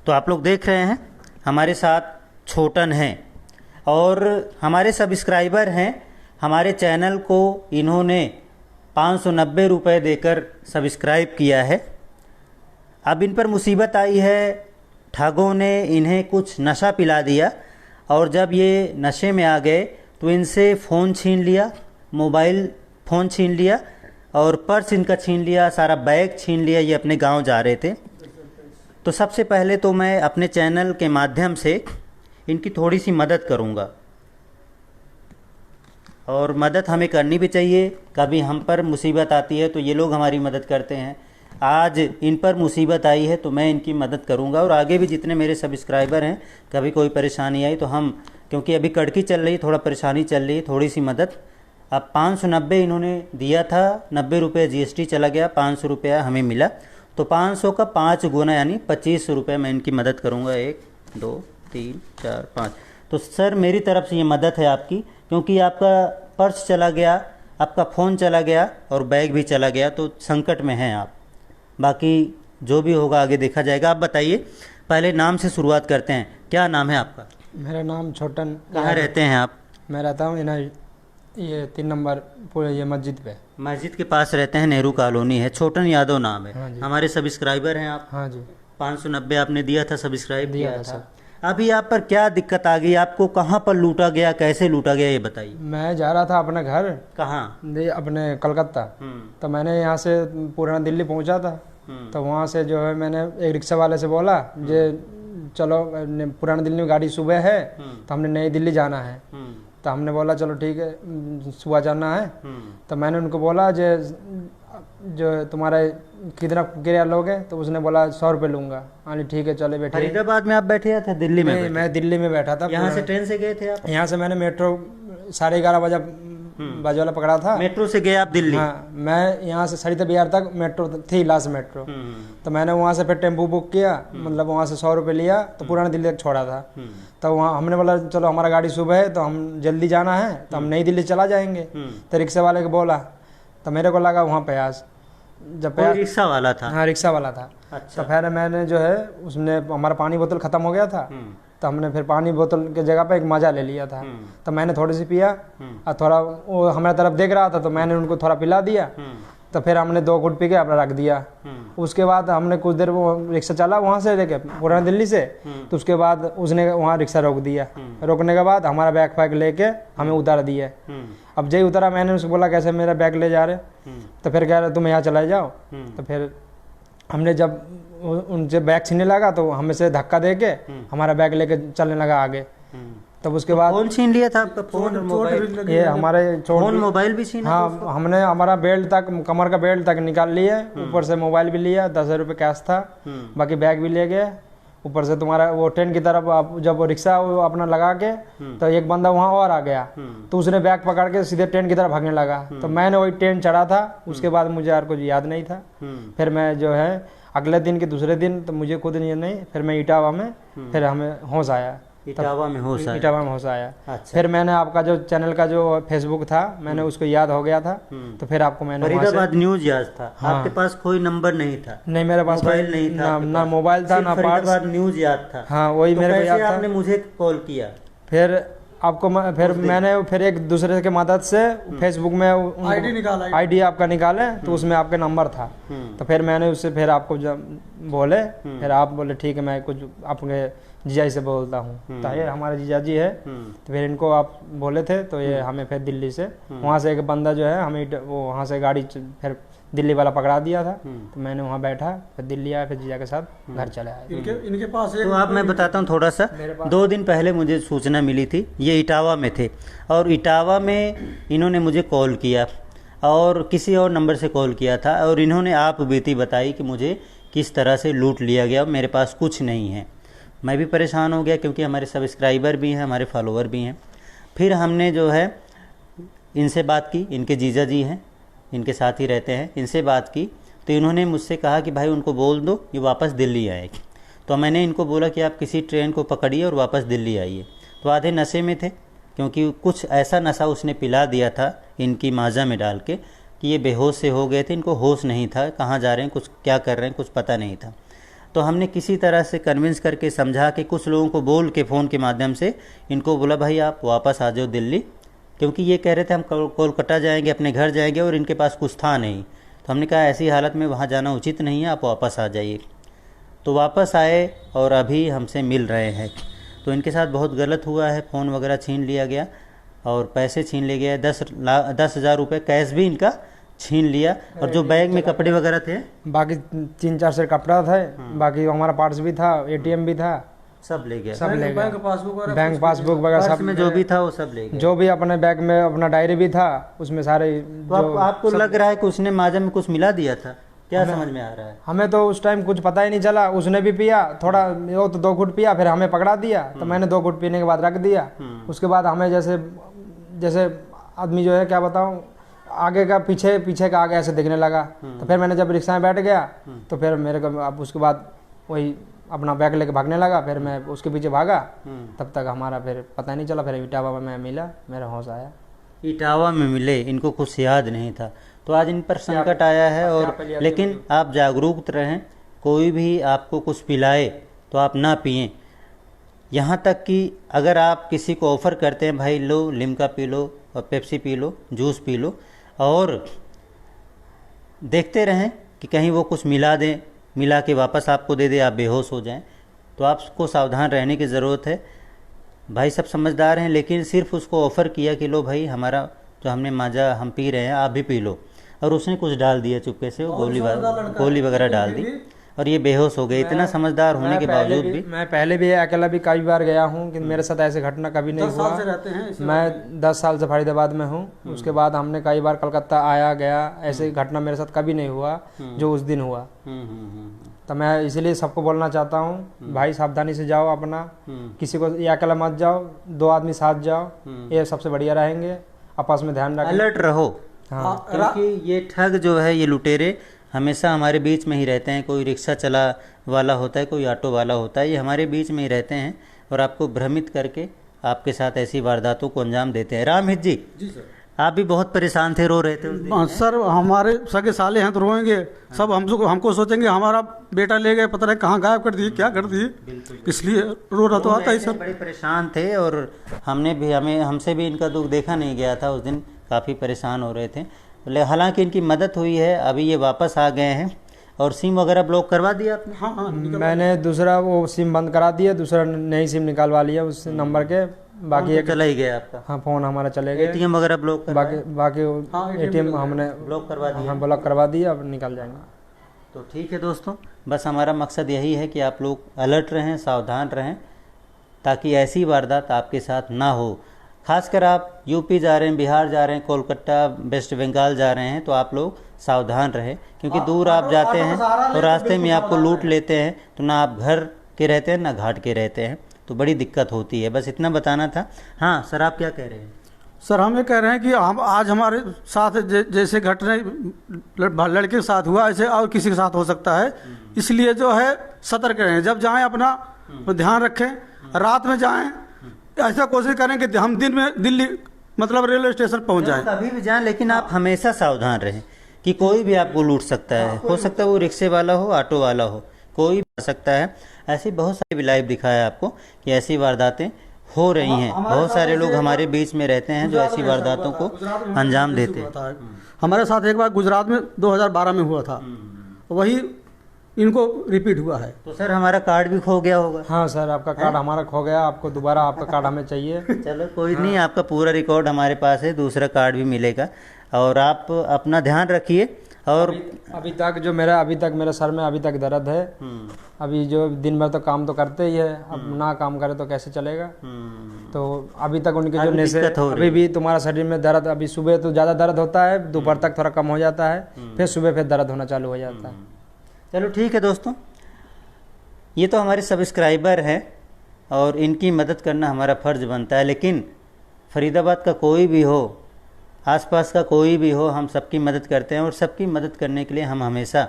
तो आप लोग देख रहे हैं हमारे साथ छोटन हैं और हमारे सब्सक्राइबर हैं। हमारे चैनल को इन्होंने 590 रुपये देकर सब्सक्राइब किया है। अब इन पर मुसीबत आई है, ठगों ने इन्हें कुछ नशा पिला दिया और जब ये नशे में आ गए तो इनसे फ़ोन छीन लिया, मोबाइल फ़ोन छीन लिया और पर्स इनका छीन लिया, सारा बैग छीन लिया। ये अपने गांव जा रहे थे। तो सबसे पहले तो मैं अपने चैनल के माध्यम से इनकी थोड़ी सी मदद करूंगा और मदद हमें करनी भी चाहिए। कभी हम पर मुसीबत आती है तो ये लोग हमारी मदद करते हैं। आज इन पर मुसीबत आई है तो मैं इनकी मदद करूंगा और आगे भी जितने मेरे सब्सक्राइबर हैं, कभी कोई परेशानी आई तो हम, क्योंकि अभी कड़की चल रही, थोड़ा परेशानी चल रही, थोड़ी सी मदद। अब 590 इन्होंने दिया था, 90 रुपये GST चला गया, 500 रुपया हमें मिला। तो 500 का 5 गुना यानी 25 रुपये मैं इनकी मदद करूंगा। 1 2 3 4 5। तो सर मेरी तरफ से ये मदद है आपकी, क्योंकि आपका पर्स चला गया, आपका फ़ोन चला गया और बैग भी चला गया, तो संकट में हैं आप। बाकी जो भी होगा आगे देखा जाएगा। आप बताइए, पहले नाम से शुरुआत करते हैं। क्या नाम है आपका? मेरा नाम छोटन। कहाँ रहते हैं आप? मैं रहता हूँ ये 3 नंबर पूरे ये मस्जिद पे। मस्जिद के पास रहते हैं, नेहरू कॉलोनी है। छोटन यादव नाम है। हाँ जी। हमारे सब्सक्राइबर हैं आप? हाँ जी। 590 आपने दिया था, सब्सक्राइब दिया किया था था। अभी आप पर क्या दिक्कत आ गई? आपको कहाँ पर लूटा गया, कैसे लूटा गया, ये बताइए। मैं जा रहा था अपने घर, कहाँ? अपने कलकत्ता। तो मैंने यहाँ से पुराना दिल्ली पहुँचा था। तो वहाँ से जो है मैंने एक रिक्शा वाले से बोला जे चलो पुराना दिल्ली में गाड़ी सुबह है तो हमने नई दिल्ली जाना है। तो हमने बोला चलो ठीक है, सुबह जाना है। तो मैंने उनको बोला जो तुम्हारा कितना किराया लोगे? तो उसने बोला 100 रुपये लूँगा। हाँ ठीक है, चले बैठे। फरीदाबाद में आप बैठे थे? दिल्ली में? मैं दिल्ली में बैठा था। यहाँ से ट्रेन से गए थे आप? यहाँ से मैंने मेट्रो 11:30 बजे वाला पकड़ा था। मेट्रो से गए आप दिल्ली? हाँ, मैं यहाँ से सरिता बिहार तक मेट्रो थी, लास्ट मेट्रो। तो मैंने वहाँ से फिर टेम्पो बुक किया, मतलब वहाँ से 100 रुपये लिया, तो पुराना दिल्ली तक छोड़ा था। तो वहाँ हमने बोला चलो हमारा गाड़ी सुबह है तो हम जल्दी जाना है तो हम नई दिल्ली चला जाएंगे। तो रिक्शा वाले को बोला, तो मेरे को लगा वहाँ प्यास, जब रिक्शा वाला था? हाँ, रिक्शा वाला था। अच्छा। तो फिर मैंने जो है उसने हमारा पानी बोतल ख़त्म हो गया था, तो हमने फिर पानी बोतल के जगह पे एक माजा ले लिया था। तो मैंने थोड़ी सी पिया और थोड़ा वो हमारे तरफ देख रहा था तो मैंने उनको थोड़ा पिला दिया। तो फिर हमने 2 घुट पी के अपना रख दिया। उसके बाद हमने कुछ देर वो रिक्शा चला वहाँ से लेके पुराना दिल्ली से। तो उसके बाद उसने वहाँ रिक्शा रोक दिया। रोकने के बाद हमारा बैग फैग लेके हमें उतार दिया। अब जय उतरा, मैंने उसको बोला कैसे मेरा बैग ले जा रहे? तो फिर कह रहे तुम यहाँ चले जाओ। तो फिर हमने जब उनसे बैग छीनने लगा तो हमें से धक्का दे के हमारा बैग लेके चलने लगा आगे। तब उसके बाद फोन छीन लिया था आपका? फोन और मोबाइल? ये हमारे फोन मोबाइल भी छीना? हाँ, हमने हमारा बेल्ट तक, कमर का बेल्ट तक निकाल लिया, ऊपर से मोबाइल भी लिया, 10,000 रुपये कैश था, बाकी बैग भी ले गए। ऊपर से तुम्हारा वो ट्रेन की तरफ आप जब वो रिक्शा अपना लगा के तो एक बंदा वहाँ और आ गया, तो उसने बैग पकड़ के सीधे ट्रेन की तरफ भागने लगा। तो मैंने वही ट्रेन चढ़ा था। उसके बाद मुझे यार कुछ याद नहीं था। फिर मैं जो है अगले दिन के दूसरे दिन तो मुझे खुद नहीं, फिर मैं इटावा में, फिर हमें होश आया। इटावा में होश आया? इटावा में होश आया। अच्छा। फिर मैंने आपका जो चैनल का जो फेसबुक था मैंने उसको याद हो गया था, तो फिर आपको मैंने फरीदाबाद न्यूज याद था। हाँ। आपके पास कोई नंबर नहीं था? नहीं, मेरे पास मोबाइल नहीं था। ना मोबाइल था, ना फरीदाबाद न्यूज याद था। हाँ, वही तो मेरे को याद था। आपने मुझे कॉल किया? फिर आपको फिर मैंने फिर एक दूसरे के मदद से फेसबुक में आईडी आपका निकाले, तो उसमें आपका नंबर था। तो फिर मैंने उससे फिर आपको जब बोले, फिर आप बोले ठीक है मैं कुछ आपके जीजाजी से बोलता हूँ। तो ये हमारे जीजाजी है। तो फिर इनको आप बोले थे तो ये हमें फिर दिल्ली से वहाँ से एक बंदा जो है हमें वो वहाँ से गाड़ी फिर दिल्ली वाला पकड़ा दिया था। तो मैंने वहाँ बैठा, फिर दिल्ली आया, फिर जीजा के साथ घर चले आए। इनके पास तो आप, मैं बताता हूँ थोड़ा सा। 2 दिन पहले मुझे सूचना मिली थी, ये इटावा में थे और इटावा में इन्होंने मुझे कॉल किया और किसी और नंबर से कॉल किया था और इन्होंने आप बीती बताई कि मुझे किस तरह से लूट लिया गया, मेरे पास कुछ नहीं है। मैं भी परेशान हो गया क्योंकि हमारे सब्सक्राइबर भी हैं, हमारे फॉलोअर भी हैं। फिर हमने जो है इनसे बात की, इनके जीजा जी हैं, इनके साथ ही रहते हैं, इनसे बात की। तो इन्होंने मुझसे कहा कि भाई उनको बोल दो ये वापस दिल्ली आएगी। तो मैंने इनको बोला कि आप किसी ट्रेन को पकड़िए और वापस दिल्ली आइए। तो आधे नशे में थे, क्योंकि कुछ ऐसा नशा उसने पिला दिया था इनकी माजा में डाल के कि ये बेहोश से हो गए थे, इनको होश नहीं था, कहाँ जा रहे हैं, कुछ क्या कर रहे हैं, कुछ पता नहीं था। तो हमने किसी तरह से कन्विंस करके समझा के कुछ लोगों को बोल के फ़ोन के माध्यम से इनको बोला भाई आप वापस आ जाओ दिल्ली, क्योंकि ये कह रहे थे हम कोलकाता जाएंगे, अपने घर जाएंगे, और इनके पास कुछ था नहीं। तो हमने कहा ऐसी हालत में वहाँ जाना उचित नहीं है, आप वापस आ जाइए। तो वापस आए और अभी हमसे मिल रहे हैं। तो इनके साथ बहुत गलत हुआ है, फ़ोन वगैरह छीन लिया गया और पैसे छीन लिए गए, 10,000 रुपये कैश भी इनका छीन लिया, और जो बैग में कपड़े वगैरह थे, बाकी 3-4 सेट कपड़ा था, बाकी हमारा पार्ट्स भी था, ATM भी था, सब ले गया। सब ले गया। बैंक पासबुक वगैरह पर्स सब में जो भी था वो सब ले गया। जो भी अपने बैग में अपना डायरी भी था उसमें सारे। तो आपको लग रहा है कि उसने माजा में कुछ मिला दिया था, क्या समझ में आ रहा है? हमें तो उस टाइम कुछ पता ही नहीं चला। उसने भी पिया थोड़ा, वो तो 2 घूंट पिया, फिर हमें पकड़ा दिया, तो मैंने 2 घूंट पीने के बाद रख दिया। उसके बाद हमें जैसे आदमी जो है क्या बताऊं, आगे का पीछे, पीछे का आगे ऐसे दिखने लगा। तो फिर मैंने जब रिक्शा में बैठ गया तो फिर मेरे को अब उसके बाद वही अपना बैग लेके भागने लगा, फिर मैं उसके पीछे भागा। तब तक हमारा फिर पता नहीं चला, फिर इटावा में मिला, मेरा होश आया। इटावा में मिले, इनको कुछ याद नहीं था, तो आज इन पर संकट आया है। और लेकिन आप जागरूक रहें, कोई भी आपको कुछ पिलाए तो आप ना पिएं। यहाँ तक कि अगर आप किसी को ऑफ़र करते हैं भाई लो लिम्का पी लो और Pepsi P low, juice P low, और देखते रहें कि कहीं वो कुछ मिला के वापस आपको दे दे, आप बेहोश हो जाएं, तो आपको सावधान रहने की ज़रूरत है। भाई सब समझदार हैं, लेकिन सिर्फ उसको ऑफ़र किया कि लो भाई हमारा जो हमने माजा हम पी रहे हैं आप भी पी लो, और उसने कुछ डाल दिया चुपके से, वो गोली वगैरह डाल दी और ये बेहोश हो गए। इतना समझदार होने के बावजूद भी मैं पहले भी अकेला भी कई बार गया हूँ, कि मेरे साथ ऐसे घटना कभी नहीं हुआ। मैं 10 साल से फरीदाबाद में हूँ। उसके बाद हमने कई बार कलकत्ता आया गया, ऐसे घटना मेरे साथ कभी नहीं हुआ जो उस दिन हुआ। तो मैं इसलिए सबको बोलना चाहता हूँ भाई सावधानी से जाओ, अपना किसी को ये अकेला मत जाओ, 2 आदमी साथ जाओ, ये सबसे बढ़िया रहेंगे। आपस में ध्यान रखें, अलर्ट रहो। हाँ, क्योंकि ये ठग जो है, ये लुटेरे हमेशा हमारे बीच में ही रहते हैं। कोई रिक्शा चला वाला होता है, कोई ऑटो वाला होता है, ये हमारे बीच में ही रहते हैं और आपको भ्रमित करके आपके साथ ऐसी वारदातों को अंजाम देते हैं। रामहित जी, सर, आप भी बहुत परेशान थे, रो रहे थे उस दिन। सर हमारे सगे साले हैं तो रोएंगे सब, हमको सोचेंगे हमारा बेटा ले गए, पता नहीं कहाँ गायब कर दिए, क्या कर दिए, इसलिए रो रहा तो आता ही सर। बड़े परेशान थे और हमसे भी इनका दुख देखा नहीं गया था उस दिन, काफ़ी परेशान हो रहे थे। हालांकि इनकी मदद हुई है, अभी ये वापस आ गए हैं। और सिम वगैरह ब्लॉक करवा दिया आपने? हाँ, मैंने दूसरा वो सिम बंद करा दिया, दूसरा नई सिम निकालवा लिया उस नंबर के। बाकी एक चला ही गया आपका? हाँ, फोन हमारा चले गए। ATM वगैरह ब्लॉक बाकी ATM हमने ब्लॉक करवा दिया। हाँ, ब्लॉक करवा दिया, अब निकल जाएंगे। तो ठीक है दोस्तों, बस हमारा मकसद यही है कि आप लोग अलर्ट रहें, सावधान रहें, ताकि ऐसी वारदात आपके साथ ना हो। खासकर आप यूपी जा रहे हैं, बिहार जा रहे हैं, कोलकाता, वेस्ट बंगाल जा रहे हैं, तो आप लोग सावधान रहें, क्योंकि दूर आप जाते हैं तो रास्ते में आपको लूट लेते हैं, तो ना आप घर के रहते हैं ना घाट के रहते हैं, तो बड़ी दिक्कत होती है। बस इतना बताना था। हाँ सर, आप क्या कह रहे हैं? सर हम ये कह रहे हैं कि हम आज हमारे साथ जैसे घटना लड़के के साथ हुआ, ऐसे और किसी के साथ हो सकता है, इसलिए जो है सतर्क रहें। जब जाएं अपना ध्यान रखें, रात में जाएं, ऐसा कोशिश करें कि हम दिन में दिल्ली मतलब रेलवे स्टेशन पहुंच जाएं। कभी भी जाएं, लेकिन आप हमेशा सावधान रहें कि कोई भी आपको लूट सकता है। हो सकता है वो रिक्शे वाला हो, ऑटो वाला हो, कोई भी आ सकता है। ऐसी बहुत सारी भी लाइव दिखाया आपको कि ऐसी वारदातें हो रही हैं। बहुत सारे लोग हमारे बीच में रहते हैं जो ऐसी वारदातों को अंजाम देते हैं। हमारे साथ एक बार गुजरात में 2012 में हुआ था, वही इनको रिपीट हुआ है। तो सर हमारा कार्ड भी खो गया होगा? हाँ सर, आपका कार्ड हमारा खो गया, आपको दोबारा आपका कार्ड हमें चाहिए। चलो कोई नहीं, आपका पूरा रिकॉर्ड हमारे पास है, दूसरा कार्ड भी मिलेगा। और आप अपना ध्यान रखिए। और अभी तक मेरे सर में अभी तक दर्द है। अभी जो दिन भर तो काम तो करते ही है, अब ना काम करे तो कैसे चलेगा। तो अभी तक उनके जो नशे, अभी भी तुम्हारा शरीर में दर्द, अभी सुबह तो ज़्यादा दर्द होता है, दोपहर तक थोड़ा कम हो जाता है, फिर सुबह फिर दर्द होना चालू हो जाता है। चलो ठीक है दोस्तों, ये तो हमारे सब्सक्राइबर हैं और इनकी मदद करना हमारा फ़र्ज़ बनता है। लेकिन फरीदाबाद का कोई भी हो, आसपास का कोई भी हो, हम सबकी मदद करते हैं और सबकी मदद करने के लिए हम हमेशा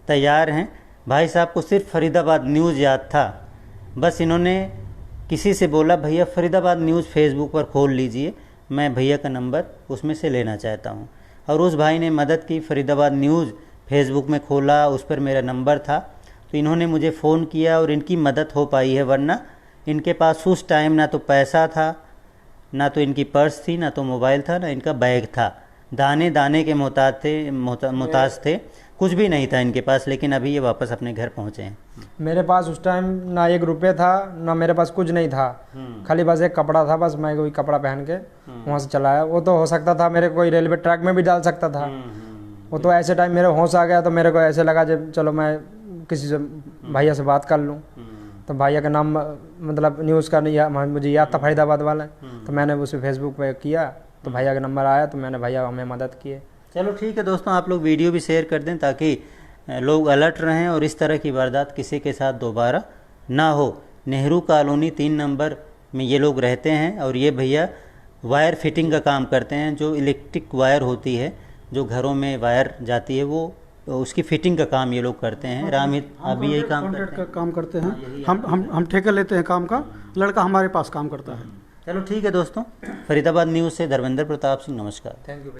तैयार हैं। भाई साहब को सिर्फ फरीदाबाद न्यूज़ याद था, बस इन्होंने किसी से बोला भैया फरीदाबाद न्यूज़ फेसबुक पर खोल लीजिए, मैं भैया का नंबर उसमें से लेना चाहता हूँ। और उस भाई ने मदद की, फरीदाबाद न्यूज़ फेसबुक में खोला, उस पर मेरा नंबर था, तो इन्होंने मुझे फ़ोन किया और इनकी मदद हो पाई है, वरना इनके पास उस टाइम ना तो पैसा था, ना तो इनकी पर्स थी, ना तो मोबाइल था, ना इनका बैग था। दाने दाने के मोहताज थे, कुछ भी नहीं था इनके पास, लेकिन अभी ये वापस अपने घर पहुँचे हैं। मेरे पास उस टाइम ना 1 रुपये था, ना मेरे पास कुछ नहीं था, खाली बस एक कपड़ा था, बस मैं वही कपड़ा पहन के वहाँ से चलाया। वो तो हो सकता था मेरे कोई रेलवे ट्रैक में भी डाल सकता था। वो तो ऐसे टाइम मेरे होश आ गया, तो मेरे को ऐसे लगा जब चलो मैं किसी से भैया से बात कर लूँ। तो भैया का नाम मतलब न्यूज़ का नहीं मुझे याद था, फरीदाबाद वाला, तो मैंने उसे फेसबुक पे किया, तो भैया का नंबर आया, तो मैंने भैया हमें मदद किए। चलो ठीक है दोस्तों, आप लोग वीडियो भी शेयर कर दें ताकि लोग अलर्ट रहें और इस तरह की वारदात किसी के साथ दोबारा ना हो। नेहरू कॉलोनी 3 नंबर में ये लोग रहते हैं और ये भैया वायर फिटिंग का काम करते हैं। जो इलेक्ट्रिक वायर होती है, जो घरों में वायर जाती है, वो उसकी फिटिंग का काम ये लोग करते हैं। रामहित आप भी यही काम करते हैं? काम करते हैं। हम ठेका लेते हैं काम का, लड़का हमारे पास काम करता है। चलो ठीक है दोस्तों, फरीदाबाद न्यूज़ से धर्मेंद्र प्रताप सिंह, नमस्कार। Thank you.